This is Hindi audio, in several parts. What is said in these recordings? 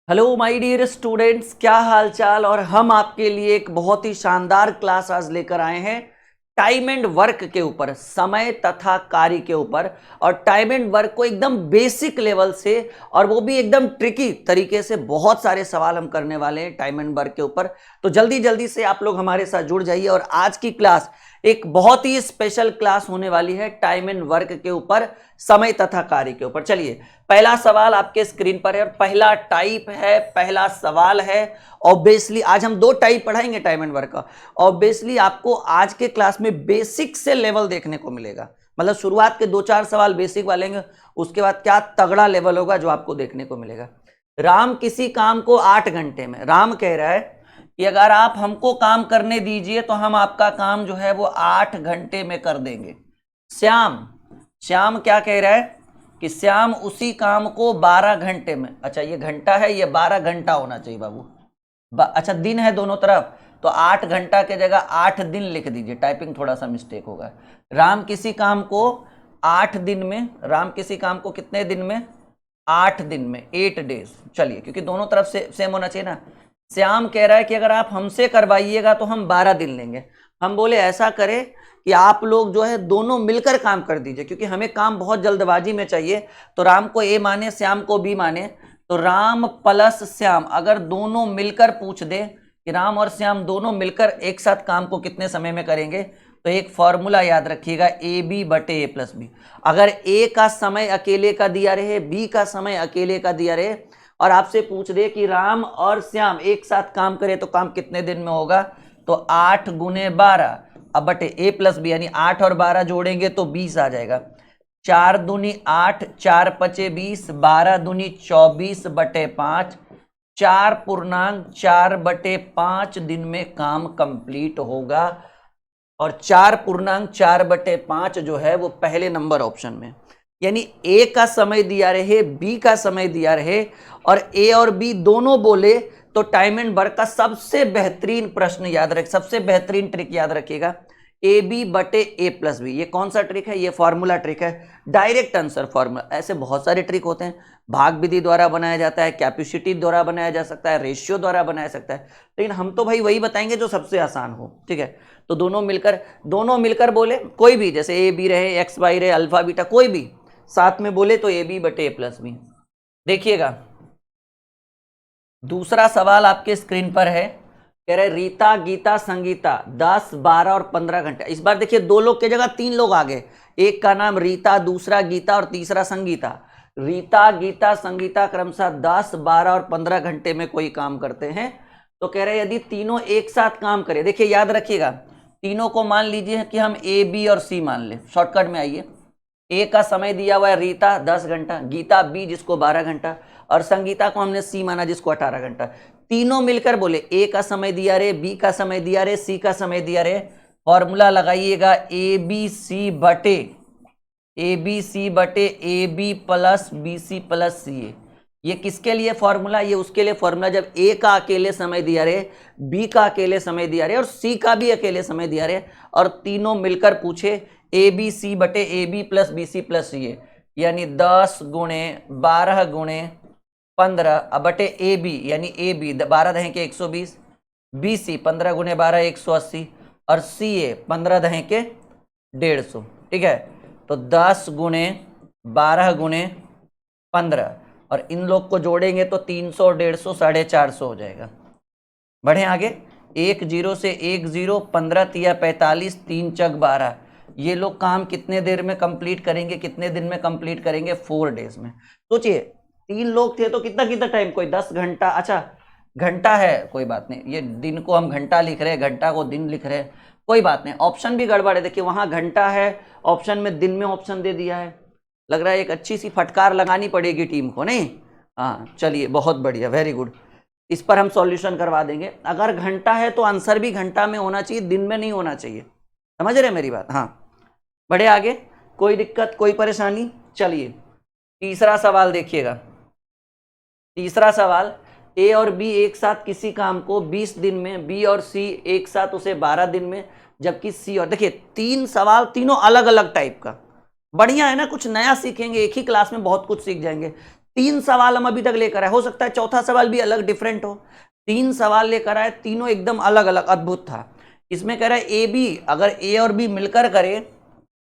हेलो माय डियर स्टूडेंट्स, क्या हाल चाल। और हम आपके लिए एक बहुत ही शानदार क्लास आज लेकर आए हैं टाइम एंड वर्क के ऊपर, समय तथा कार्य के ऊपर। और टाइम एंड वर्क को एकदम बेसिक लेवल से और वो भी एकदम ट्रिकी तरीके से बहुत सारे सवाल हम करने वाले हैं टाइम एंड वर्क के ऊपर। तो जल्दी जल्दी से आप लोग हमारे साथ जुड़ जाइए। और आज की क्लास एक बहुत ही स्पेशल क्लास होने वाली है टाइम एंड वर्क के ऊपर, समय तथा कार्य के ऊपर। चलिए, पहला सवाल आपके स्क्रीन पर है और पहला टाइप है, पहला सवाल है। ऑब्वियसली आज हम दो टाइप पढ़ाएंगे टाइम एंड वर्क का। ऑब्वियसली आपको आज के क्लास में बेसिक से लेवल देखने को मिलेगा, मतलब शुरुआत के 2-4 सवाल बेसिक वालेंगे, उसके बाद क्या तगड़ा लेवल होगा जो आपको देखने को मिलेगा। राम किसी काम को 8 घंटे में, राम कह रहा है कि अगर आप हमको काम करने दीजिए तो हम आपका काम जो है वो 8 घंटे में कर देंगे। श्याम, श्याम क्या कह रहा है कि श्याम उसी काम को 12 घंटे में, अच्छा ये घंटा है, ये 12 घंटा होना चाहिए बाबू। अच्छा दिन है दोनों तरफ, तो 8 घंटा के जगह 8 दिन लिख दीजिए, टाइपिंग थोड़ा सा मिस्टेक होगा। राम किसी काम को 8 दिन में, राम किसी काम को कितने दिन में? 8 दिन में, 8 डेज। चलिए, क्योंकि दोनों तरफ से सेम होना चाहिए ना। श्याम कह रहा है कि अगर आप हमसे करवाइएगा तो हम 12 दिन लेंगे। हम बोले ऐसा करें कि आप लोग जो है दोनों मिलकर काम कर दीजिए, क्योंकि हमें काम बहुत जल्दबाजी में चाहिए। तो राम को ए माने, श्याम को बी माने, तो राम प्लस श्याम अगर दोनों मिलकर पूछ दे कि राम और श्याम दोनों मिलकर एक साथ काम को कितने समय में करेंगे, तो एक फॉर्मूला याद रखिएगा, ए बी बटे ए प्लस बी। अगर ए का समय अकेले का दिया रहे, बी का समय अकेले का दिया रहे, और आपसे पूछ दे कि राम और श्याम एक साथ काम करे तो काम कितने दिन में होगा, तो 8 गुने 12 अब बटे ए प्लस बी, यानी 8 और 12 जोड़ेंगे तो 20 आ जाएगा। 4 दूनी 8, 4 पचे 20, 12 दूनी 24 बटे 5, 4.4/5 दिन में काम कंप्लीट होगा। और 4.4/5 जो है वो पहले नंबर ऑप्शन में, यानी ए का समय दिया रहे, बी का समय दिया रहे, और ए और बी दोनों बोले तो टाइम एंड वर्क का सबसे बेहतरीन प्रश्न याद रख, सबसे बेहतरीन ट्रिक याद रखिएगा, ए बी बटे ए प्लस बी। ये कौन सा ट्रिक है? ये फॉर्मूला ट्रिक है, डायरेक्ट आंसर फॉर्मूला। ऐसे बहुत सारे ट्रिक होते हैं, भाग विधि द्वारा बनाया जाता है, कैपेसिटी द्वारा बनाया जा सकता है, रेशियो द्वारा बनाया सकता है, लेकिन हम तो भाई वही बताएंगे जो सबसे आसान हो। ठीक है, तो दोनों मिलकर बोले, कोई भी, जैसे ए बी रहे, एक्स वाई रहे, अल्फा बीटा, कोई भी साथ में बोले तो ए बी बटे ए प्लस बी। देखिएगा दूसरा सवाल आपके स्क्रीन पर है, कह रहे रीता गीता संगीता 10, 12 और 15 घंटे। इस बार देखिए 2 लोग की जगह 3 लोग आ गए, एक का नाम रीता, दूसरा गीता और तीसरा संगीता। रीता गीता संगीता क्रमशः 10, 12 और 15 घंटे में कोई काम करते हैं। तो कह रहे यदि तीनों एक साथ काम करें, देखिए याद रखिएगा, तीनों को मान लीजिए कि हम ए बी और सी मान लें, शॉर्टकट में आइए। ए का समय दिया हुआ है रीता 10 घंटा, गीता बी जिसको 12 घंटा, और संगीता को हमने सी माना जिसको 18 घंटा। तीनों मिलकर बोले ए का समय दिया रे, बी का समय दिया रे, सी का समय दिया रे। फॉर्मूला लगाइएगा, ए बी सी बटे a b plus b c plus c a. ये किसके लिए फॉर्मूला? ये उसके लिए फॉर्मूला जब ए का अकेले समय दिया रे, बी का अकेले समय दिया रे और सी का भी अकेले समय दिया रे, और तीनों मिलकर पूछे ए बी सी बटे a b plus b c plus c a, यानी 10 गुणे 12 गुणे 15 अब बटे ए बी, यानी ए बी 12 दहें के 120, बी सी 15 गुणे 12 180, और सी ए 15 दहें के 150। ठीक है, तो 10 गुणे 12 गुणे 15, और इन लोग को जोड़ेंगे तो 300, 150, 450 हो जाएगा। बढ़े आगे, 1 0 से 1 0, 15 तिया 45, 3 चक 12। ये लोग काम कितने देर में कंप्लीट करेंगे, कितने दिन में कंप्लीट करेंगे? 4 डेज में। सोचिए 3 लोग थे तो कितना कितना टाइम, कोई 10 घंटा, अच्छा घंटा है कोई बात नहीं, ये दिन को हम घंटा लिख रहे हैं, घंटा को दिन लिख रहे हैं, कोई बात नहीं। ऑप्शन भी गड़बड़ है, देखिए वहां घंटा है ऑप्शन में, दिन में ऑप्शन दे दिया है। लग रहा है एक अच्छी सी फटकार लगानी पड़ेगी टीम को, नहीं? हाँ चलिए, बहुत बढ़िया, वेरी गुड। इस पर हम सॉल्यूशन करवा देंगे। अगर घंटा है तो आंसर भी घंटा में होना चाहिए, दिन में नहीं होना चाहिए। समझ रहे मेरी बात? हाँ, बढ़े आगे, कोई दिक्कत कोई परेशानी? चलिए तीसरा सवाल देखिएगा। तीसरा सवाल, ए और बी एक साथ किसी काम को 20 दिन में, बी और सी एक साथ उसे 12 दिन में, जबकि सी और, देखिए 3 सवाल, तीनों अलग अलग टाइप का, बढ़िया है ना, कुछ नया सीखेंगे, एक ही क्लास में बहुत कुछ सीख जाएंगे। 3 सवाल हम अभी तक लेकर आए, हो सकता है चौथा सवाल भी अलग डिफरेंट हो। 3 सवाल लेकर आए, तीनों एकदम अलग अलग, अद्भुत था। इसमें कह रहा है ए बी, अगर ए और बी मिलकर करे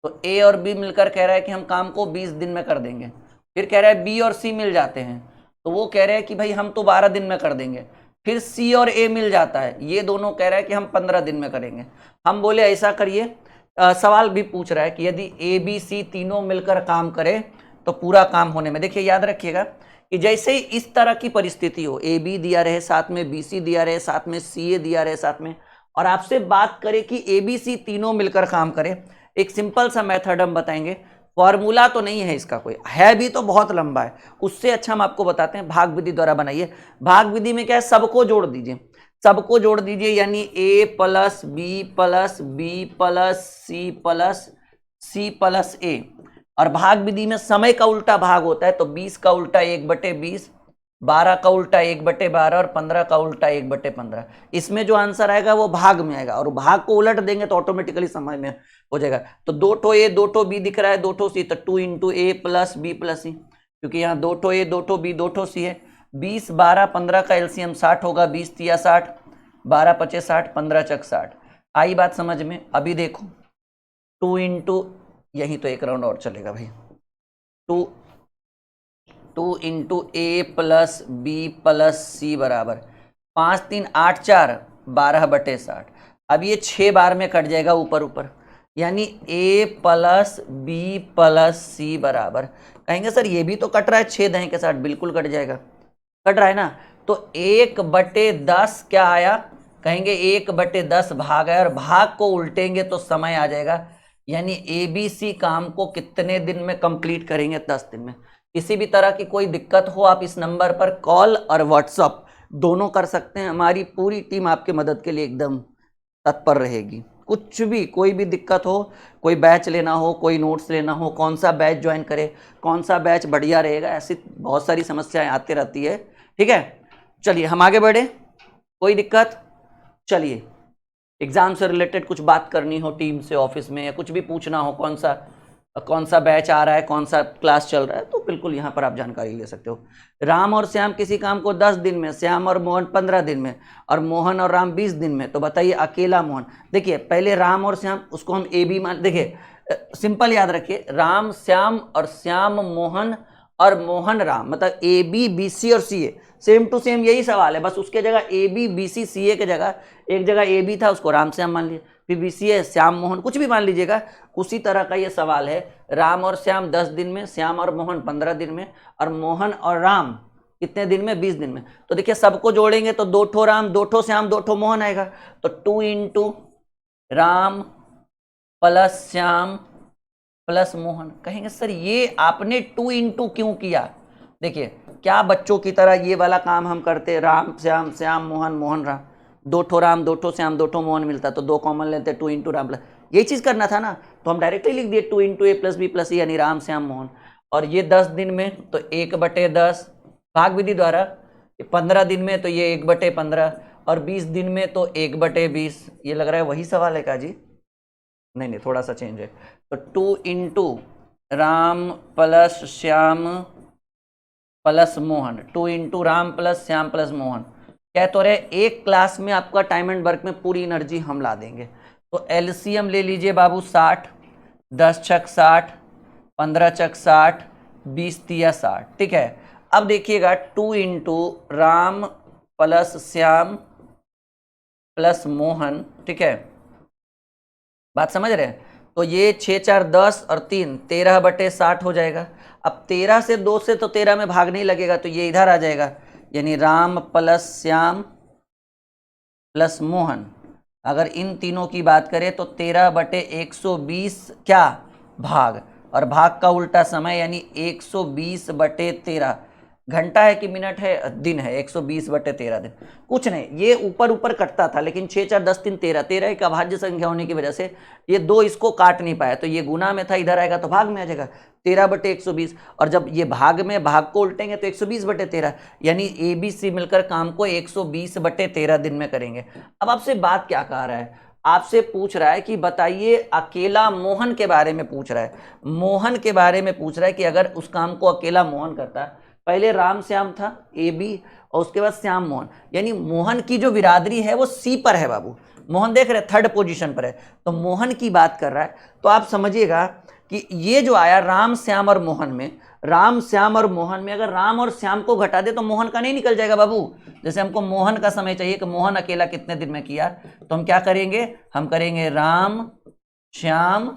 तो ए और बी मिलकर कह रहा है कि हम काम को 20 दिन में कर देंगे। फिर कह रहा है बी और सी मिल जाते हैं तो वो कह रहे हैं कि भाई हम तो 12 दिन में कर देंगे। फिर सी और ए मिल जाता है, ये दोनों कह रहे हैं कि हम 15 दिन में करेंगे। हम बोले ऐसा करिए, सवाल भी पूछ रहा है कि यदि ए बी सी तीनों मिलकर काम करे तो पूरा काम होने में, देखिए याद रखिएगा कि जैसे ही इस तरह की परिस्थिति हो, ए बी दिया रहे, साथ में बी सी दिया रहे, साथ में सी ए दिया रहे साथ में, और आपसे बात करें कि ए बी सी तीनों मिलकर काम करें, एक सिंपल सा मेथड हम बताएंगे। फॉर्मूला तो नहीं है इसका कोई, है भी तो बहुत लंबा है, उससे अच्छा हम आपको बताते हैं, भाग विधि द्वारा बनाइए। भाग विधि में क्या है, सबको जोड़ दीजिए, सबको जोड़ दीजिए, यानी a plus b plus b plus c plus a. और भाग विधि में समय का उल्टा भाग होता है, तो 20 का उल्टा 1/20, 12 का उल्टा 1/12 और 15 का उल्टा 1/15। इसमें जो आंसर आएगा वो भाग में आएगा, और भाग को उलट देंगे तो ऑटोमेटिकली समय में हो जाएगा। तो 2 ठो ए 2 ठो बी दिख रहा है, 2 ठो सी, तो 2 इंटू ए प्लस बी प्लस सी, क्योंकि यहाँ 2 ठो ए 2 ठो बी 2 ठो सी है। 20 12 15 का एलसीएम 60 होगा, 20 तिया 60, 12 पचे 60, 15 चक 60। आई बात समझ में? अभी देखो 2 इंटू, यहीं तो एक राउंड और चलेगा भाई, 2 इंटू ए प्लस बी प्लस सी बराबर 5 3 8 4 12/60। अब ये 6 बार में कट जाएगा ऊपर ऊपर, यानी ए प्लस बी प्लस सी बराबर, कहेंगे सर ये भी तो कट रहा है 6 दहें के साथ, बिल्कुल कट जाएगा, कट रहा है ना। तो 1/10 क्या आया, कहेंगे 1/10 भाग है, और भाग को उल्टेंगे तो समय आ जाएगा, यानी ए बी सी काम को कितने दिन में कंप्लीट करेंगे, 10 दिन में। किसी भी तरह की कोई दिक्कत हो आप इस नंबर पर कॉल और व्हाट्सअप दोनों कर सकते हैं, हमारी पूरी टीम आपके मदद के लिए एकदम तत्पर रहेगी। कुछ भी, कोई भी दिक्कत हो, कोई बैच लेना हो, कोई नोट्स लेना हो, कौन सा बैच ज्वाइन करे, कौन सा बैच बढ़िया रहेगा, ऐसी बहुत सारी समस्याएं आती रहती है। ठीक है, चलिए हम आगे बढ़े, कोई दिक्कत? चलिए, एग्जाम से रिलेटेड कुछ बात करनी हो टीम से, ऑफिस में, या कुछ भी पूछना हो, कौन सा बैच आ रहा है, कौन सा क्लास चल रहा है, तो बिल्कुल यहाँ पर आप जानकारी ले सकते हो। राम और श्याम किसी काम को 10 दिन में, श्याम और मोहन 15 दिन में, और मोहन और राम 20 दिन में, तो बताइए अकेला मोहन। देखिए पहले राम और श्याम, उसको हम ए बी मान, देखिए सिंपल याद रखिए, राम श्याम और श्याम मोहन और मोहन राम, मतलब ए बी बी सी और सी ए, सेम टू सेम यही सवाल है, बस उसके जगह ए बी बी सी सी ए के जगह एक जगह ए बी था, उसको राम श्याम मान लीजिए, फिर बी सी है श्याम मोहन, कुछ भी मान लीजिएगा। उसी तरह का ये सवाल है, राम और श्याम 10 दिन में, श्याम और मोहन 15 दिन में, और मोहन और राम कितने दिन में, 20 दिन में। तो देखिए सबको जोड़ेंगे तो 2 ठो राम 2 ठो श्याम 2 ठो मोहन आएगा, तो 2 into Ram plus Shyam plus Mohan. कहेंगे सर ये आपने 2 इंटू क्यों किया? देखिए क्या बच्चों की तरह ये वाला काम हम करते, राम श्याम श्याम मोहन मोहन राम, 2 ठो राम 2 ठो श्याम 2 ठो मोहन मिलता, तो 2 कॉमन लेते, 2 इंटू राम प्लस, यही चीज़ करना था ना, तो हम डायरेक्टली लिख दिए 2 इंटू ए प्लस बी प्लस सी, यानी राम श्याम मोहन। और ये 10 दिन में तो 1/10 भाग विधि द्वारा, 15 दिन में तो ये 1/15, और 20 दिन में तो 1/20। ये लग रहा है वही सवाल है का जी? नहीं, थोड़ा सा चेंज है। तो 2 into Ram plus Shyam plus Mohan, 2 into Ram plus Shyam plus Mohan. कह तो रहे एक क्लास में आपका टाइम एंड वर्क में पूरी एनर्जी हम ला देंगे। तो एलसीएम ले लीजिए बाबू 60, 10 छक 60, 15 चक 60, 20 तिया 60। ठीक है, अब देखिएगा 2 into Ram plus Shyam plus Mohan, ठीक है, बात समझ रहे हैं? तो ये 6 4 10 और 3 13/60 हो जाएगा। अब 13 से 2 से तो 13 में भाग नहीं लगेगा, तो ये इधर आ जाएगा, यानी राम प्लस श्याम प्लस मोहन। अगर इन तीनों की बात करें तो 13/120 क्या भाग, और भाग का उल्टा समय यानी 120/13। घंटा है कि मिनट है, दिन है, 120/13 दिन। कुछ नहीं, ये ऊपर ऊपर कटता था, लेकिन 6 4 10 3 13, 13 एक अभाज्य संख्या होने की वजह से ये 2 इसको काट नहीं पाया, तो ये गुना में था, इधर आएगा तो भाग में आ जाएगा 13/120। और जब ये भाग में भाग को उल्टेंगे तो 120/13, यानी ए बी सी मिलकर काम को 120/13 दिन में करेंगे। अब आपसे बात क्या कह रहा है, आपसे पूछ रहा है कि बताइए, अकेला मोहन के बारे में पूछ रहा है, मोहन के बारे में पूछ रहा है कि अगर उस काम को अकेला मोहन करता है, पहले राम श्याम था ए बी, और उसके बाद श्याम मोहन, यानी मोहन की जो बिरादरी है वो सी पर है बाबू। मोहन देख रहे थर्ड पोजीशन पर है, तो मोहन की बात कर रहा है। तो आप समझिएगा कि ये जो आया राम श्याम और मोहन में, राम श्याम और मोहन में अगर राम और श्याम को घटा दे तो मोहन का नहीं निकल जाएगा बाबू। जैसे हमको मोहन का समय चाहिए कि मोहन अकेला कितने दिन में किया, तो हम क्या करेंगे, हम करेंगे राम श्याम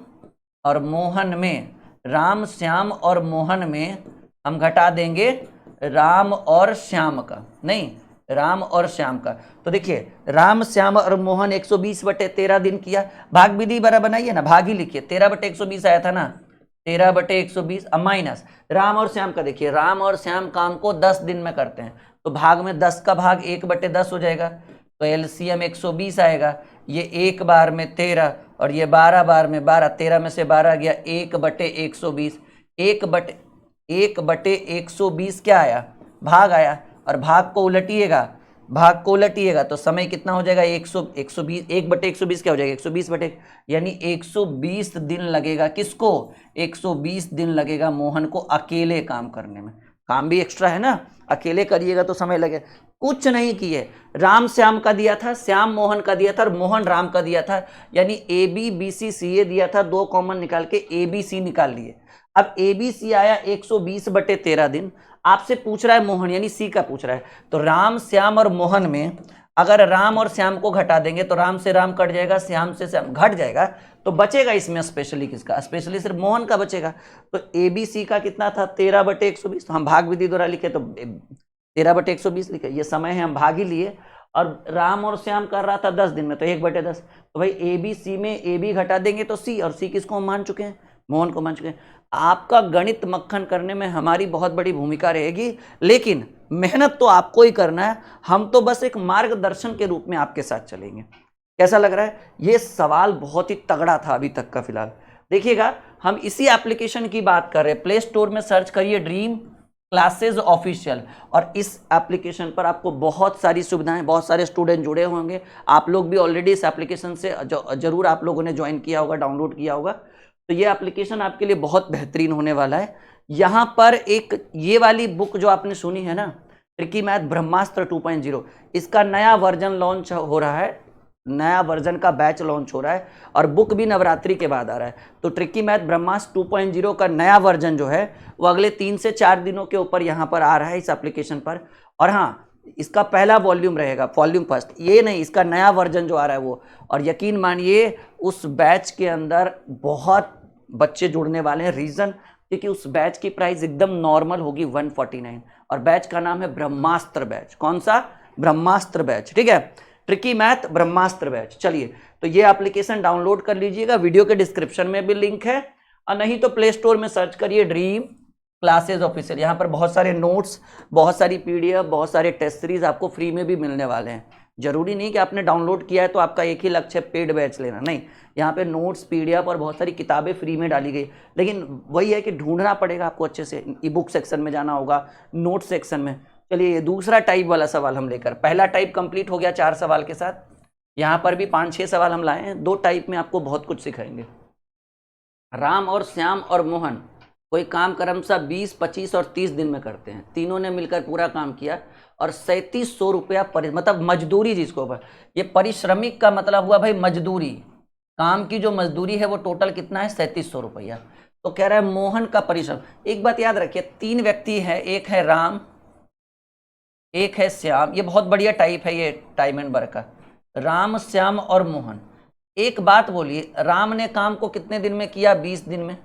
और मोहन में, राम श्याम और मोहन में हम घटा देंगे राम और श्याम का, नहीं राम और श्याम का। तो देखिए राम श्याम और मोहन 120/13 दिन किया, भाग विधि बड़ा बनाइए ना, भाग ही लिखिए, 13/120 आया था ना, 13/120 माइनस राम और श्याम का। देखिए राम और श्याम काम को 10 दिन में करते हैं, तो भाग में 10 का भाग 1/10 हो जाएगा, तो एलसीएम 120 आएगा। ये 1 बार में 13 और ये 12 बार में 12, 13 में से 12 गया 1/120, 1/120 क्या आया, भाग आया। और भाग को उलटिएगा, भाग को उलटिएगा तो समय कितना हो जाएगा 120, 1/120 क्या हो जाएगा 120/1, यानी 120 दिन लगेगा किसको, 120 दिन लगेगा मोहन को अकेले काम करने में। काम भी एक्स्ट्रा है ना, अकेले करिएगा तो समय लगेगा। कुछ नहीं किए, राम श्याम का दिया था, श्याम मोहन का दिया था और मोहन राम का दिया था, यानी ए बी बी सी सी ए दिया था, 2 कॉमन निकाल के ए बी सी निकाल लिए। अब ए बी सी आया 120/13 दिन, आपसे पूछ रहा है मोहन यानी सी का पूछ रहा है, तो राम श्याम और मोहन में अगर राम और श्याम को घटा देंगे तो राम से राम कट जाएगा, श्याम से श्याम घट जाएगा, तो बचेगा इसमें स्पेशली किसका, स्पेशली सिर्फ मोहन का बचेगा। तो ए बी सी का कितना था 13/120, तो हम भाग विधि द्वारा लिखे तो 13/120 लिखे, ये समय है हम भाग ही लिए। और राम और श्याम कर रहा था 10 दिन में, तो 1/10, तो भाई ए बी सी में ए बी घटा देंगे तो सी, और सी किसको हम मान चुके हैं, मोहन को मान चुके हैं। आपका गणित मक्खन करने में हमारी बहुत बड़ी भूमिका रहेगी, लेकिन मेहनत तो आपको ही करना है, हम तो बस एक मार्गदर्शन के रूप में आपके साथ चलेंगे। कैसा लग रहा है, ये सवाल बहुत ही तगड़ा था अभी तक का। फिलहाल देखिएगा हम इसी एप्लीकेशन की बात कर रहे हैं, प्ले स्टोर में सर्च करिए ड्रीम क्लासेज ऑफिशियल, और इस एप्लीकेशन पर आपको बहुत सारी सुविधाएं, बहुत सारे स्टूडेंट जुड़े होंगे। आप लोग भी ऑलरेडी इस एप्लीकेशन से जरूर आप लोगों ने ज्वाइन किया होगा, डाउनलोड किया होगा, तो ये एप्लीकेशन आपके लिए बहुत बेहतरीन होने वाला है। यहाँ पर एक ये वाली बुक जो आपने सुनी है ना, ट्रिकी मैथ ब्रह्मास्त्र 2.0, इसका नया वर्जन लॉन्च हो रहा है, नया वर्जन का बैच लॉन्च हो रहा है, और बुक भी नवरात्रि के बाद आ रहा है। तो ट्रिकी मैथ ब्रह्मास्त्र 2.0 का नया वर्जन जो है वो अगले 3 से 4 दिनों के ऊपर यहाँ पर आ रहा है इस एप्लीकेशन पर। और हाँ, इसका पहला वॉल्यूम रहेगा, वॉल्यूम फर्स्ट, ये नहीं, इसका नया वर्जन जो आ रहा है वो। और यकीन मानिए उस बैच के अंदर बहुत बच्चे जुड़ने वाले हैं, रीजन क्योंकि उस बैच की प्राइस एकदम नॉर्मल होगी 149, और बैच का नाम है ब्रह्मास्त्र बैच। कौन सा, ब्रह्मास्त्र बैच, ठीक है, ट्रिकी मैथ ब्रह्मास्त्र बैच। चलिए, तो ये एप्लीकेशन डाउनलोड कर लीजिएगा, वीडियो के डिस्क्रिप्शन में भी लिंक है, और नहीं तो प्ले स्टोर में सर्च करिए ड्रीम क्लासेज ऑफिशियल। यहाँ पर बहुत सारे नोट्स, बहुत सारी पीडीएफ, बहुत सारे टेस्ट सीरीज आपको फ्री में भी मिलने वाले हैं। जरूरी नहीं कि आपने डाउनलोड किया है तो आपका एक ही लक्ष्य है पेड बैच लेना, नहीं, यहाँ पे नोट्स, पीडीएफ और बहुत सारी किताबें फ्री में डाली गई। लेकिन वही है कि ढूंढना पड़ेगा आपको अच्छे से, ई बुक सेक्शन में जाना होगा, नोट सेक्शन में। चलिए, ये दूसरा टाइप वाला सवाल हम लेकर, पहला टाइप कंप्लीट हो गया 4 सवाल के साथ, यहाँ पर भी 5-6 सवाल हम लाए हैं। 2 टाइप में आपको बहुत कुछ सिखाएंगे। राम और श्याम और मोहन कोई काम क्रमशः 20, 25 और 30 दिन में करते हैं, तीनों ने मिलकर पूरा काम किया और 3700 रुपया मतलब मजदूरी, जिसको ये परिश्रमिक का मतलब हुआ भाई मजदूरी, काम की जो मजदूरी है वो टोटल कितना है 3700 रुपया। तो कह रहा है मोहन का परिश्रम। एक बात याद रखिए, 3 व्यक्ति हैं, एक है राम, एक है श्याम, ये बहुत बढ़िया टाइप है ये टाइम एंड वर्क का, राम श्याम और मोहन। एक बात बोलिए, राम ने काम को कितने दिन में किया 20 दिन में,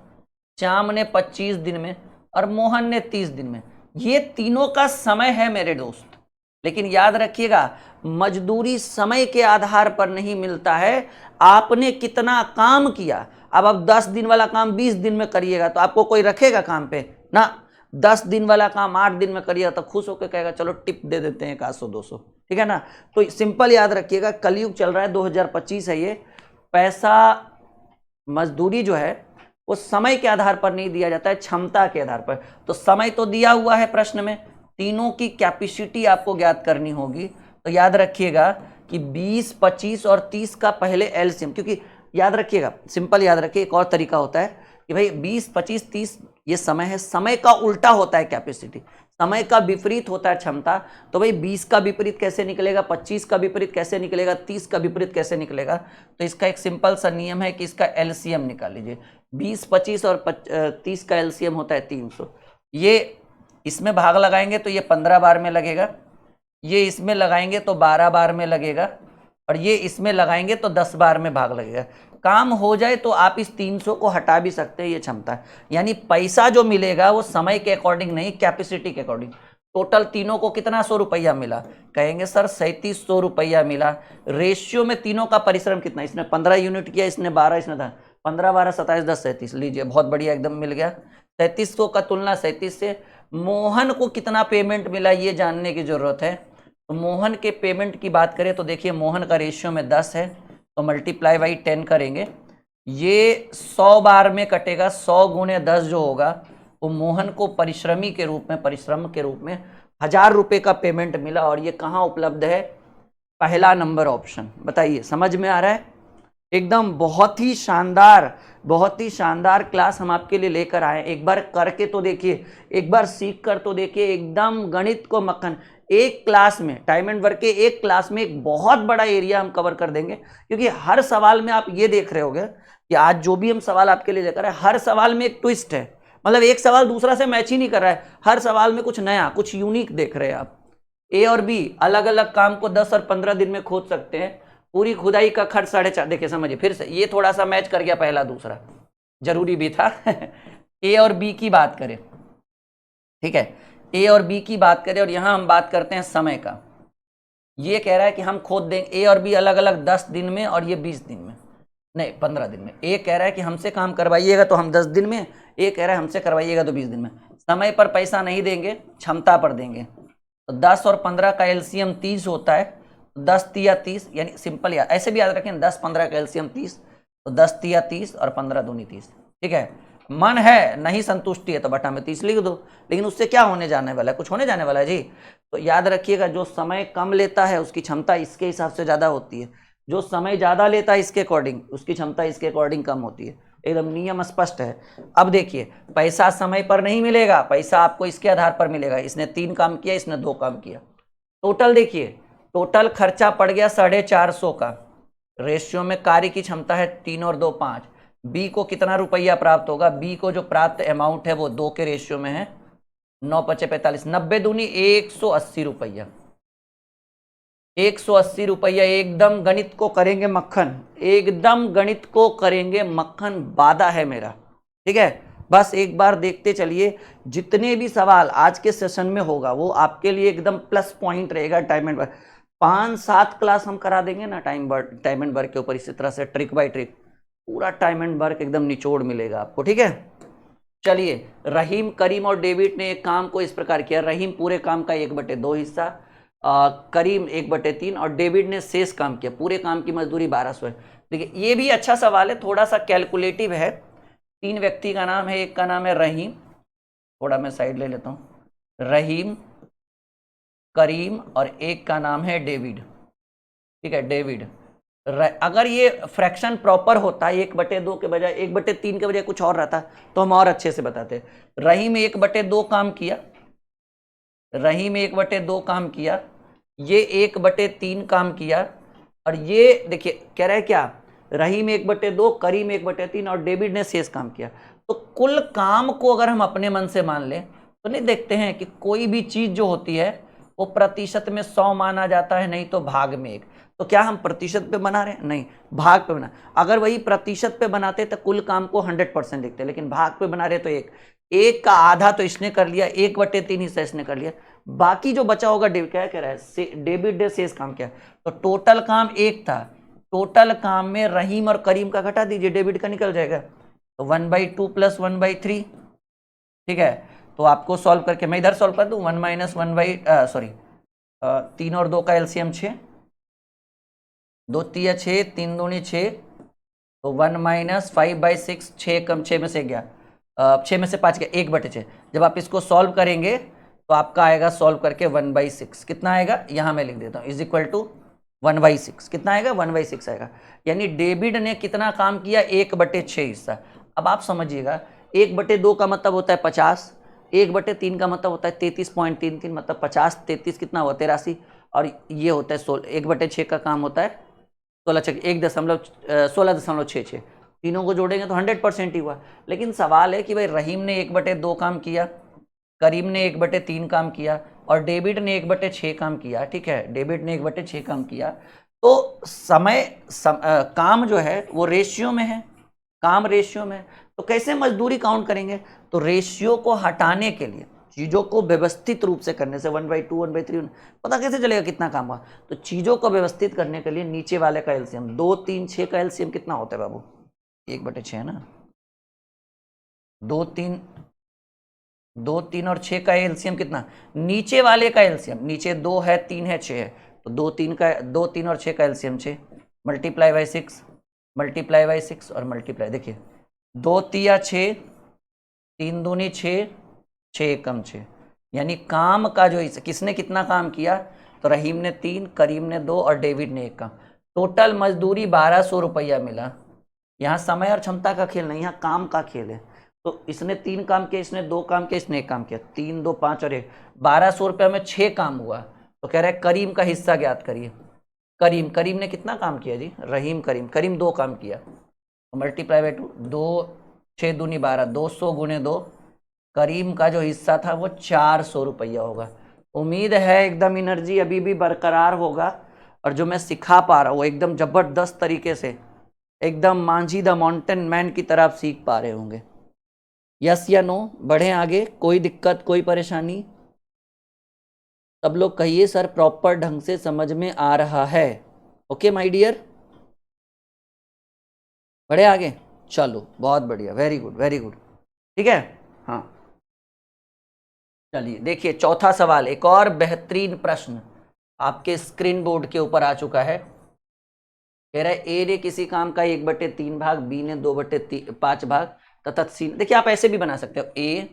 श्याम ने 25 दिन में और मोहन ने 30 दिन में। ये तीनों का समय है मेरे दोस्त, लेकिन याद रखिएगा मजदूरी समय के आधार पर नहीं मिलता है, आपने कितना काम किया। अब आप 10 दिन वाला काम 20 दिन में करिएगा तो आपको कोई रखेगा काम पे ना, 10 दिन वाला काम 8 दिन में करिएगा तो खुश होकर कहेगा चलो टिप दे देते हैं 100-200, ठीक है ना। तो सिंपल याद रखिएगा, कलयुग चल रहा है, 2025 है ये, पैसा मजदूरी जो है वो समय के आधार पर नहीं दिया जाता है, क्षमता के आधार पर। तो समय तो दिया हुआ है प्रश्न में, तीनों की कैपेसिटी आपको ज्ञात करनी होगी। तो याद रखिएगा कि 20, 25 और 30 का पहले एलसीएम, क्योंकि याद रखिएगा, सिंपल याद रखिए, एक और तरीका होता है कि भाई 20, 25, 30 ये समय है, समय का उल्टा होता है कैपेसिटी। समय का विपरीत होता है क्षमता, तो भाई 20 का विपरीत कैसे निकलेगा, 25 का विपरीत कैसे निकलेगा, 30 का विपरीत कैसे निकलेगा। तो इसका एक सिंपल सा नियम है कि इसका एलसीएम निकाल लीजिए। 20, 25 और 30 का एलसीएम होता है 300। ये इसमें भाग लगाएंगे तो ये 15 बार में लगेगा, ये इसमें लगाएंगे तो 12 बार में लगेगा, और ये इसमें लगाएंगे तो 10 बार में भाग लगेगा। काम हो जाए तो आप इस 300 को हटा भी सकते हैं, ये क्षमता है। यानी पैसा जो मिलेगा वो समय के अकॉर्डिंग नहीं, कैपेसिटी के अकॉर्डिंग। टोटल तीनों को कितना 100 रुपया मिला, कहेंगे सर 3700 रुपया मिला। रेशियो में तीनों का परिश्रम कितना, इसने 15 यूनिट किया, इसने 12, इसने 10, 15 12 27 10 37, लीजिए बहुत बढ़िया एकदम मिल गया। 3700 का तुलना 37 से। मोहन को कितना पेमेंट मिला ये जानने की जरूरत है। तो मोहन के पेमेंट की बात करें तो देखिए मोहन का रेशियो में 10 है, तो मल्टीप्लाई बाई 10 करेंगे, ये 100 बार में कटेगा। 100 गुणे 10 जो होगा वो मोहन को परिश्रम के रूप में 1000 रुपये का पेमेंट मिला। और ये कहाँ उपलब्ध है, पहला नंबर ऑप्शन। बताइए समझ में आ रहा है एकदम। बहुत ही शानदार क्लास हम आपके लिए लेकर आए। एक बार करके तो देखिए, एक बार सीख कर तो देखिए, एकदम गणित को मक्खन। एक क्लास में, टाइम एंड वर्क के एक क्लास में एक बहुत बड़ा एरिया हम कवर कर देंगे, क्योंकि हर सवाल में आप ये देख रहे होंगे कि आज जो भी हम सवाल आपके लिए लेकर आए, हर सवाल में एक ट्विस्ट है। मतलब एक सवाल दूसरा से मैच ही नहीं कर रहा है, हर सवाल में कुछ नया, कुछ यूनिक देख रहे हैं आप। ए और बी अलग अलग काम को 10 और 15 दिन में खोद सकते हैं। पूरी खुदाई का खर्च 4.5, देखिए समझिए फिर से ये थोड़ा सा मैच कर गया, पहला दूसरा जरूरी भी था। ए और बी की बात करें, ठीक है, ए और बी की बात करें, और यहां हम बात करते हैं समय का। ये कह रहा है कि हम खोद देंगे ए और बी अलग अलग 10 दिन में, और ये 20 दिन में, नहीं 15 दिन में। ए कह रहा है कि हमसे काम करवाइएगा तो हम 10 दिन में, ए कह रहा है हमसे करवाइएगा तो 20 दिन में। समय पर पैसा नहीं देंगे, क्षमता पर देंगे। तो 10 और 15 का एलसीएम 30 होता है, 10 तिया 30, यानी सिंपल याद, ऐसे भी याद रखें, 10 15 का एलसीएम 30, तो 10 तिया 30 और 15 दूनी 30। ठीक है, मन है नहीं संतुष्टि है तो बटा में 30 लिख दो, लेकिन उससे क्या होने जाने वाला है, कुछ होने जाने वाला है जी। तो याद रखिएगा, जो समय कम लेता है उसकी क्षमता इसके हिसाब से ज़्यादा होती है, जो समय ज़्यादा लेता है इसके अकॉर्डिंग उसकी क्षमता इसके अकॉर्डिंग कम होती है। एकदम नियम स्पष्ट है। अब देखिए, पैसा समय पर नहीं मिलेगा, पैसा आपको इसके आधार पर मिलेगा। इसने 3 काम किया, इसने 2 काम किया। टोटल देखिए, टोटल खर्चा पड़ गया 450 का। रेशियो में कार्य की क्षमता है 3 और 2 5। बी को कितना रुपया प्राप्त होगा, बी को जो प्राप्त अमाउंट है वो 2 के रेशियो में है, 9 5 45, 90 दूनी 180 रुपया। 180 रुपया, एकदम गणित को करेंगे मक्खन, एकदम गणित को करेंगे मक्खन, वादा है मेरा। ठीक है, बस एक बार देखते चलिए, जितने भी सवाल आज के सेशन में होगा वो आपके लिए एकदम प्लस पॉइंट रहेगा। टाइम एंड वर्क 5-7 क्लास हम करा देंगे ना टाइम एंड वर्क के ऊपर, इसी तरह से ट्रिक बाय ट्रिक पूरा टाइम एंड वर्क एकदम निचोड़ मिलेगा आपको। ठीक है, चलिए, रहीम, करीम और डेविड ने एक काम को इस प्रकार किया। रहीम पूरे काम का 1/2 हिस्सा, करीम 1/3, और डेविड ने शेष काम किया। पूरे काम की मजदूरी 1200 है। देखिए ये भी अच्छा सवाल है, थोड़ा सा कैलकुलेटिव है। 3 व्यक्ति का नाम है, एक का नाम है रहीम, थोड़ा मैं साइड ले लेता हूँ, रहीम, करीम, और एक का नाम है डेविड। ठीक है, डेविड। अगर ये फ्रैक्शन प्रॉपर होता, 1/2 के बजाय 1/3 के बजाय कुछ और रहता तो हम और अच्छे से बताते। रहीम 1/2 काम किया, रहीम 1/2 काम किया, ये 1/3 काम किया, और ये देखिए कह रहा है क्या, रहीम 1/2, करीम 1/3 और डेविड ने शेष काम किया। तो कुल काम को अगर हम अपने मन से मान लें तो नहीं, देखते हैं कि कोई भी चीज जो होती है वो प्रतिशत में 100 माना जाता है, नहीं तो भाग में 1। तो क्या हम प्रतिशत पे बना रहे हैं, नहीं, भाग पे बना। अगर वही प्रतिशत पे बनाते तो कुल काम को 100% लिखते, लेकिन भाग पे बना रहे तो 1 का आधा तो इसने कर लिया, 1/3 हिस्सा इसने कर लिया, बाकी जो बचा होगा डेविड, क्या कह रहा है, डेविड ने शेष काम किया। तो टोटल काम 1 था, टोटल काम में रहीम और करीम का घटा दीजिए, डेविड का निकल जाएगा, तो 1/2 + 1/3। ठीक है, तो आपको सॉल्व करके मैं इधर सॉल्व कर दूं, 1 - 3 और 2 का एलसीएम 6, 2 तिया 6, 3 दूनी 6, तो 1 - 5/6, 6 कम 6 में से गया, 6 में से 5 गया, 1/6। जब आप इसको सॉल्व करेंगे तो आपका आएगा सॉल्व करके 1/6। कितना आएगा, यहाँ मैं लिख देता हूँ, = 1/6। कितना आएगा, 1/6 आएगा। यानी डेविड ने कितना काम किया, 1/6 हिस्सा। अब आप समझिएगा, 1/2 का मतलब होता है 50, 1/3 का मतलब होता है 33.33, मतलब 50 33 कितना हुआ 83, और ये होता है 16, 1/6 का काम होता है 16.66, तीनों को जोड़ेंगे तो 100% ही हुआ। लेकिन सवाल है कि भाई रहीम ने 1/2 काम किया, करीम ने 1/3 काम किया, और डेविड ने 1/6 काम किया। ठीक है, डेविड ने 1/6 काम किया, तो काम जो है वो रेशियो में है, काम रेशियो में। तो कैसे मजदूरी काउंट करेंगे? तो रेशियो को हटाने के लिए, चीजों को व्यवस्थित रूप से करने से 1/2 1/3 पता कैसे चलेगा कितना काम हुआ? तो चीजों को व्यवस्थित करने के लिए नीचे वाले का एलसीएम 2 3 6 का एलसीएम कितना होता है बाबू? 1/6 है ना। 2 3 2 3 और 6 का एलसीएम कितना? नीचे वाले का एलसीएम, नीचे 2 है 3 है 6 है, तो 2 3 और 6 का LCM 6, multiply by 6, multiply by 6 और मल्टीप्लाई, देखिए 2 तिया 6, 3 दूनी 6, 6 एकम 6, यानी काम का जो किसने कितना काम किया? तो रहीम ने 3, करीम ने 2 और डेविड ने 1 काम। टोटल मजदूरी 1200 रुपया मिला। यहाँ समय और क्षमता का खेल नहीं, यहाँ काम का खेल है। तो इसने 3 काम किया, इसने 2 काम किया, इसने 1 काम किया, 3 2 5 और 1, 1200 रुपये में 6 काम हुआ। तो कह रहे हैं करीम का हिस्सा ज्ञात करिए। करीम ने कितना काम किया जी? करीम 2 काम किया, तो मल्टीप्लाई बाई 2, 2 6 दूनी 12, 200 गुने 2, करीम का जो हिस्सा था वो 400 रुपया होगा। उम्मीद है एकदम एनर्जी अभी भी बरकरार होगा, और जो मैं सिखा पा रहा हूँ वो एकदम जबरदस्त तरीके से, एकदम मांझी द माउंटेन मैन की तरह आप सीख पा रहे होंगे। यस या नो? बढ़े आगे? कोई दिक्कत, कोई परेशानी? सब लोग कहिए सर प्रॉपर ढंग से समझ में आ रहा है। ओके माय डियर, बढ़े आगे? चलो बहुत बढ़िया, वेरी गुड वेरी गुड। ठीक है, हाँ चलिए देखिए चौथा सवाल, एक और बेहतरीन प्रश्न आपके स्क्रीन बोर्ड के ऊपर आ चुका है। कह रहा है ए ने किसी काम का 1/3 भाग, बी ने 2/5 भाग तथा सी, देखिए आप ऐसे भी बना सकते हो ए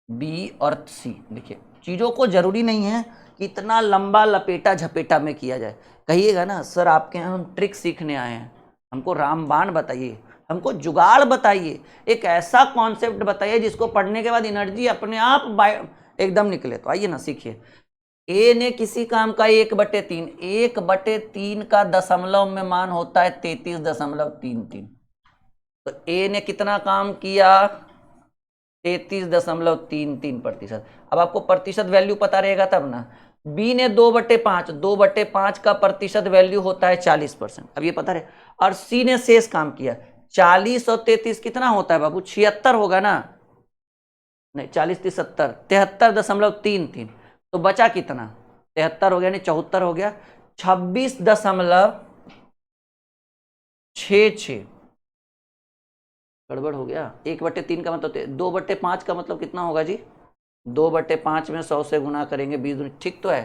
बी और सी। देखिए चीजों को जरूरी नहीं है कि इतना लंबा लपेटा झपेटा में किया जाए। कहिएगा ना सर आपके यहाँ हम ट्रिक सीखने आए हैं, हमको रामबाण बताइए, हमको जुगाड़ बताइए, एक ऐसा कॉन्सेप्ट बताइए जिसको पढ़ने के बाद एनर्जी अपने आप एकदम निकले। तो आइए ना सीखिए। ए ने किसी काम का 1/3, 1/3 का दशमलव में मान होता है 33.33। तो ए ने कितना काम किया? 33.33%। अब आपको प्रतिशत वैल्यू पता रहेगा तब ना। बी ने 2/5, 2/5 का प्रतिशत वैल्यू होता है 40%, अब ये पता रहे। और सी ने शेष काम किया, 40 और 33 कितना होता है बाबू? 76 होगा ना? नहीं 40 30 70, 73.33। तो बचा कितना? 73 हो गया, नहीं 74 हो गया, 26.66। गड़बड़ हो गया। 1/3 का मतलब 2/5 का मतलब कितना होगा जी? 2/5 में 100 से गुना करेंगे 20, ठीक तो है।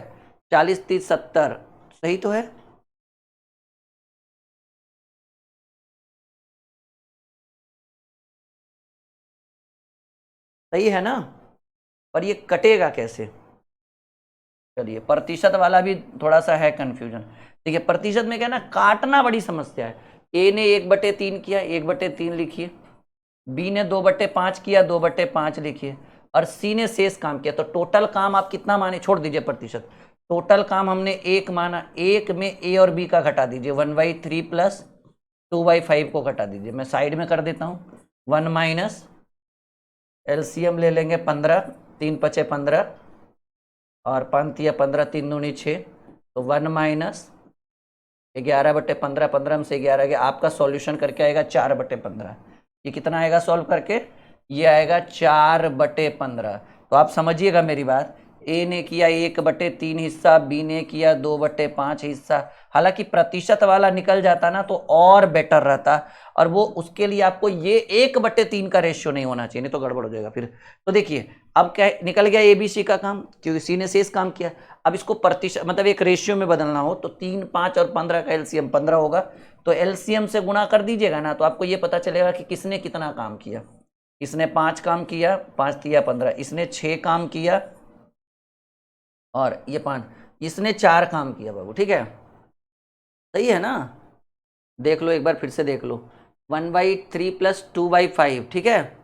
40 30 70 सही तो है। सही है ना? पर ये कटेगा कैसे? चलिए प्रतिशत वाला भी थोड़ा सा है कंफ्यूजन। देखिए प्रतिशत में क्या ना, काटना बड़ी समस्या है। ए ने 1/3 किया, 1/3 लिखिए। बी ने 2/5 किया, 2/5 लिखिए। और सी ने शेष काम किया। तो टोटल काम आप कितना माने? छोड़ दीजिए प्रतिशत, टोटल काम हमने 1 माना। 1 में ए और बी का घटा दीजिए, 1/3 प्लस 2/5 को घटा दीजिए। मैं साइड में कर देता हूँ, 1 माइनस एलसीएम ले लेंगे 15, 3 पचे 15 और 5 या 15, 3 दूनी 6, तो 1 माइनस 11/15, 15 में से 11 गया। आपका सॉल्यूशन करके आएगा 4/15। ये कितना आएगा सॉल्व करके? ये आएगा 4/15। तो आप समझिएगा मेरी बात, ए ने किया 1/3 हिस्सा, बी ने किया 2/5 हिस्सा। हालांकि प्रतिशत वाला निकल जाता ना तो और बेटर रहता, और वो उसके लिए आपको ये 1/3 का रेशियो नहीं होना चाहिए, नहीं तो गड़बड़ हो जाएगा फिर। तो देखिए अब क्या निकल गया, एबीसी का काम, क्योंकि सी ने शेष काम किया। अब इसको प्रतिशत मतलब एक रेशियो में बदलना हो तो 3 5 और 15 का एलसीएम 15 होगा। तो एलसीएम से गुणा कर दीजिएगा ना, तो आपको ये पता चलेगा कि किसने कितना काम किया। इसने 5 काम किया, 5 तिया 15, इसने 6 काम किया, और ये 5, इसने 4 काम किया बाबू। ठीक है, सही है ना? देख लो एक बार फिर से देख लो, 1/3 प्लस 2/5, ठीक है।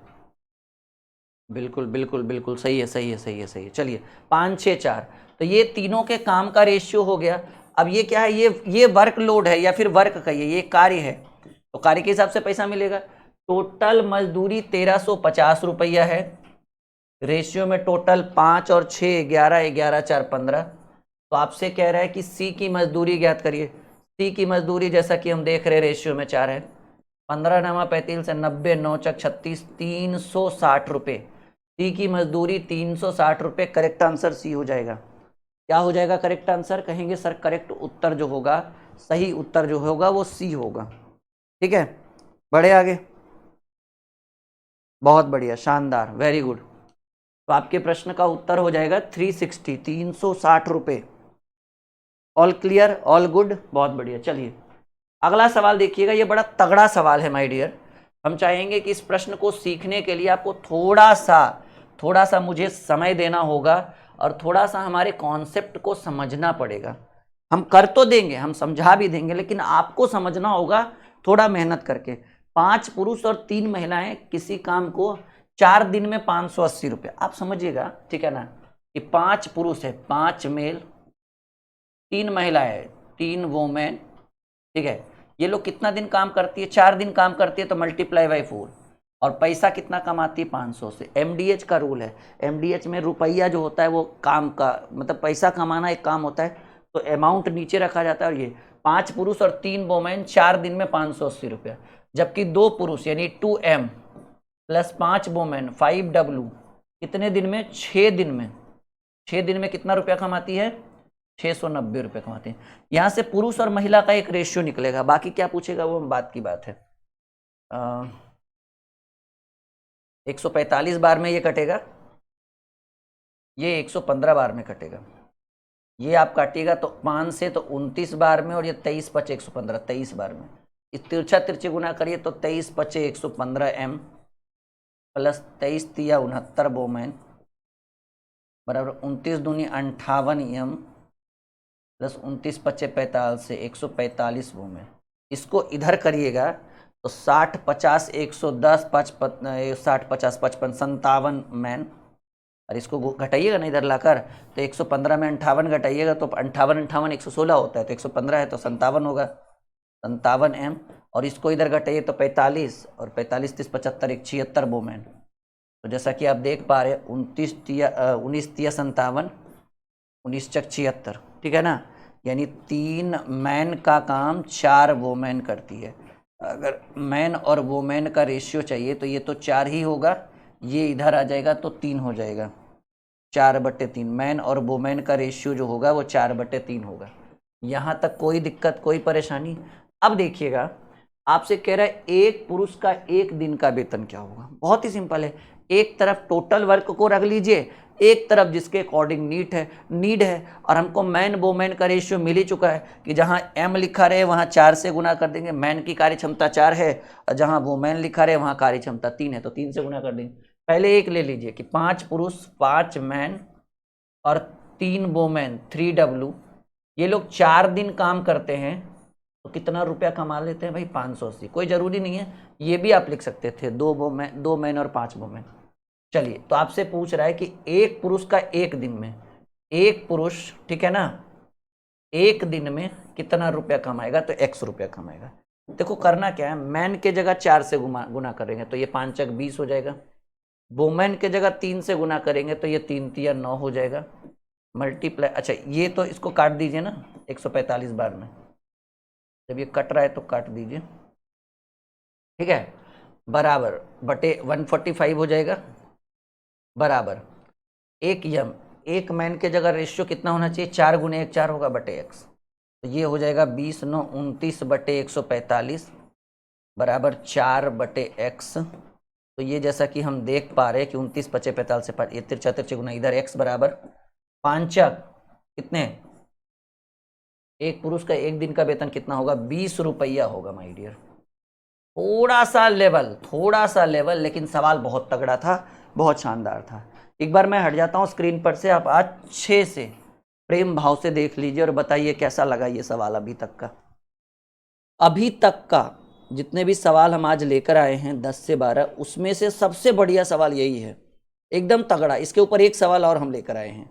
बिल्कुल बिल्कुल बिल्कुल सही है, सही है, सही है, सही है। चलिए 5 6 4, तो ये तीनों के काम का रेशियो हो गया। अब ये क्या है, ये वर्कलोड है या फिर वर्क का, ये कार्य है, तो कार्य के हिसाब से पैसा मिलेगा। टोटल मजदूरी 1350 रुपया है, रेशियो में टोटल 5 और 6 11 11 4 15। तो आपसे कह रहा है कि सी की मजदूरी ज्ञात करिए। सी की मजदूरी जैसा कि हम देख रहे हैं रेशियो में 4 है, 15 नमा 35 से 90 9 चक 36, 360 रुपये। सी की मजदूरी 360 रुपये, करेक्ट आंसर सी हो जाएगा। क्या हो जाएगा करेक्ट आंसर, कहेंगे सर करेक्ट उत्तर जो होगा, सही उत्तर जो होगा वो सी होगा। ठीक है, बढ़े आगे। बहुत बढ़िया, शानदार, वेरी गुड। तो आपके प्रश्न का उत्तर हो जाएगा 360, 360 रुपये। ऑल क्लियर, ऑल गुड, बहुत बढ़िया। चलिए अगला सवाल देखिएगा, ये बड़ा तगड़ा सवाल है माय डियर। हम चाहेंगे कि इस प्रश्न को सीखने के लिए आपको थोड़ा सा मुझे समय देना होगा और थोड़ा सा हमारे कॉन्सेप्ट को समझना पड़ेगा। हम कर तो देंगे, हम समझा भी देंगे, लेकिन आपको समझना होगा थोड़ा मेहनत करके। 5 पुरुष और 3 महिलाएं किसी काम को 4 दिन में 580 रुपये, आप समझिएगा, ठीक है ना, कि 5 पुरुष है, 5 मेल, 3 महिलाएं, 3 वोमेन, ठीक है। ये लोग कितना दिन काम करती है, 4 दिन काम करती है, तो मल्टीप्लाई बाई 4, और पैसा कितना कमाती है, 500 से। एमडीएच का रूल है, एमडीएच में रुपया जो होता है वो काम का मतलब पैसा कमाना एक काम होता है, तो अमाउंट नीचे रखा जाता है। और ये 5 पुरुष और 3 वोमेन 4 दिन में 580 रुपया, जबकि 2 पुरुष यानी 2M प्लस 5 वोमेन 5W कितने दिन में, 6 दिन में, 6 दिन में कितना रुपया कमाती है, 690 रुपये कमाते हैं। यहां से पुरुष और महिला का एक रेशियो निकलेगा, बाकी क्या पूछेगा वो बात की बात है। 145 बार में ये कटेगा, ये 115 बार में कटेगा, ये आप काटिएगा तो 5 से तो 29 बार में, और ये 23 पचे 115, 23 बार में। इस तिरछा तिरछे गुना करिए तो 23 पचे 115M प्लस 23 तिया 69 बोमैन बराबर 29 दूनी 58M प्लस 29 पचे 45 से 145 वो में। इसको इधर करिएगा तो 60 50 110 60 50 55 57 मैन, और इसको घटाइएगा ना इधर लाकर, तो 115 में 58 घटाइएगा तो 58 58 116 होता है, तो 115 है तो 57 होगा, 57M। और इसको इधर घटाइए तो 45, और 45 30 75 176 वोमेन। तो जैसा कि आप देख पा रहे 19 तिया 57, 19 चक 76, ठीक है ना, यानी 3 मैन का काम 4 वोमेन करती है। अगर मैन और वोमेन का रेशियो चाहिए तो ये तो 4 ही होगा, ये इधर आ जाएगा तो 3 हो जाएगा, 4/3। मैन और वोमेन का रेशियो जो होगा वो 4/3 होगा। यहाँ तक कोई दिक्कत, कोई परेशानी। अब देखिएगा, आपसे कह रहा है एक पुरुष का एक दिन का वेतन क्या होगा। बहुत ही सिंपल है, एक तरफ टोटल वर्क को रख लीजिए, एक तरफ जिसके अकॉर्डिंग नीड है, और हमको मैन वोमेन का रेशियो मिल ही चुका है कि जहां M लिखा रहे वहां 4 से गुना कर देंगे। मैन की कार्य क्षमता 4 है, और जहां वोमेन लिखा रहे वहां कार्य क्षमता 3 है, तो 3 से गुना कर देंगे। पहले एक ले लीजिए कि 5 पुरुष 5 मैन और 3 वोमेन 3W, ये लोग 4 दिन काम करते हैं तो कितना रुपया कमा लेते हैं भाई, 580। कोई जरूरी नहीं है, ये भी आप लिख सकते थे 2 मैन और 5 वोमेन। चलिए, तो आपसे पूछ रहा है कि एक पुरुष का एक दिन में, एक पुरुष, ठीक है ना, एक दिन में कितना रुपया कमाएगा, तो X रुपया कमाएगा। देखो करना क्या है, मैन के जगह 4 से गुना करेंगे तो ये 5 चक 20 हो जाएगा, वोमेन के जगह 3 से गुना करेंगे तो ये 3 तिया 9 हो जाएगा, मल्टीप्लाई, अच्छा ये तो इसको काट दीजिए ना 145 बार में, जब ये कट रहा है तो काट दीजिए, ठीक है, बराबर बटे 145 हो जाएगा, बराबर एक मैन के जगह रेशियो कितना होना चाहिए, 4 गुने 1 4 होगा बटे X, तो ये हो जाएगा 20 9 29 बटे 145 बराबर 4/X। तो ये जैसा कि हम देख पा रहे हैं कि 29 पचे 45 से 5 ये तिरछा तिरछे गुना, इधर X बराबर 5 कितने, एक पुरुष का एक दिन का वेतन कितना होगा, 20 रुपया होगा माय डियर। थोड़ा सा लेवल, लेकिन सवाल बहुत तगड़ा था, बहुत शानदार था। एक बार मैं हट जाता हूँ स्क्रीन पर से, आप अच्छे से प्रेम भाव से देख लीजिए और बताइए कैसा लगा ये सवाल अभी तक का जितने भी सवाल हम आज लेकर आए हैं 10 से 12, उसमें से सबसे बढ़िया सवाल यही है। एकदम तगड़ा। इसके ऊपर एक सवाल और हम लेकर आए हैं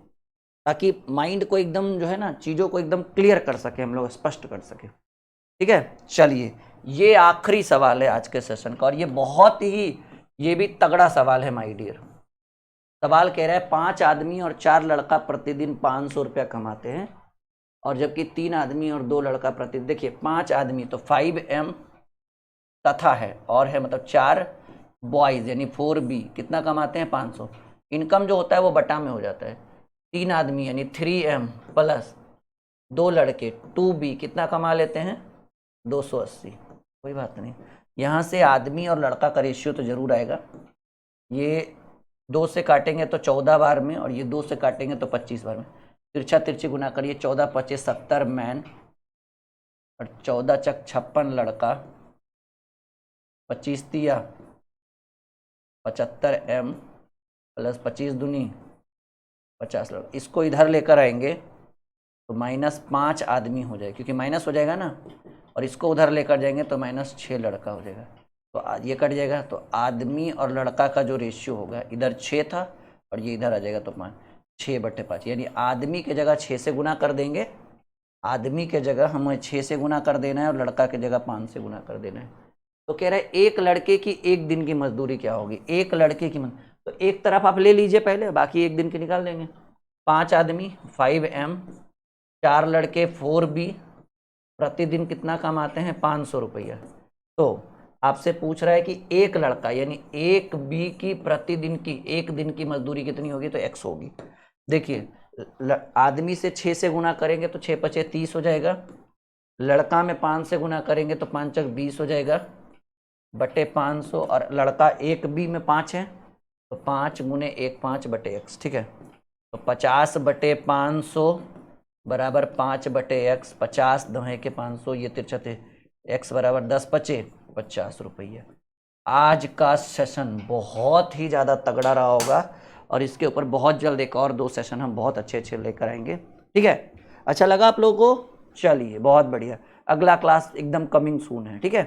ताकि माइंड को एकदम जो है ना चीज़ों को एकदम क्लियर कर सके, हम लोग स्पष्ट कर सके। ठीक है, चलिए ये आखिरी सवाल है आज के सेशन का, और ये बहुत ही, ये भी तगड़ा सवाल है माय डियर। सवाल कह रहा है 5 आदमी और 4 लड़का प्रतिदिन 500 रुपया कमाते हैं, और जबकि 3 आदमी और 2 लड़का प्रतिदिन, देखिए 5 आदमी तो 5M तथा है, और है मतलब 4 बॉयज यानी 4B कितना कमाते हैं 500। इनकम जो होता है वो बटा में हो जाता है। 3 आदमी यानी 3M प्लस 2 लड़के 2B कितना कमा लेते हैं 280। कोई बात नहीं, यहाँ से आदमी और लड़का का रेशियो तो जरूर आएगा। ये 2 से काटेंगे तो 14 बार में, और ये 2 से काटेंगे तो 25 बार में। तिरछा तिरछी गुना करिए, 14 25 70 मैन, और 14 चक 56 लड़का, 25 तिया 75M प्लस 25 दूनी 50 लड़का। इसको इधर लेकर आएंगे तो -5 आदमी हो जाएगा, क्योंकि माइनस हो जाएगा ना, और इसको उधर लेकर जाएंगे तो -6 लड़का हो जाएगा। तो ये कट जाएगा, तो आदमी और लड़का का जो रेशियो होगा, इधर 6 था और ये इधर आ जाएगा तो 5, 6/5, यानी आदमी के जगह 6 से गुना कर देंगे। आदमी के जगह हमें 6 से गुना कर देना है, और लड़का के जगह 5 से गुना कर देना है। तो कह रहा है एक लड़के की एक दिन की मजदूरी क्या होगी, एक लड़के की तो एक तरफ आप ले लीजिए पहले, बाकी एक दिन की निकाल देंगे। 5 आदमी 5M, 4 लड़के 4B प्रतिदिन कितना कमाते हैं 500 रुपया। तो आपसे पूछ रहा है कि एक लड़का यानी 1B की प्रतिदिन की एक दिन की मजदूरी कितनी होगी, तो X होगी। देखिए आदमी से 6 से गुना करेंगे तो 6 पचे 30 हो जाएगा, लड़का में 5 से गुना करेंगे तो 5 चक 20 हो जाएगा बटे 500, और लड़का 1B में 5 है तो 5 गुने 1 5 बटे X। ठीक है, तो 50/500 बराबर 5/X, 50 2 के 500, ये तिरछा थे X बराबर 10 पचे 50 रुपये। आज का सेशन बहुत ही ज़्यादा तगड़ा रहा होगा, और इसके ऊपर बहुत जल्द एक और 2 सेशन हम बहुत अच्छे अच्छे लेकर आएंगे। ठीक है, अच्छा लगा आप लोगों को? चलिए बहुत बढ़िया, अगला क्लास एकदम कमिंग सून है। ठीक है।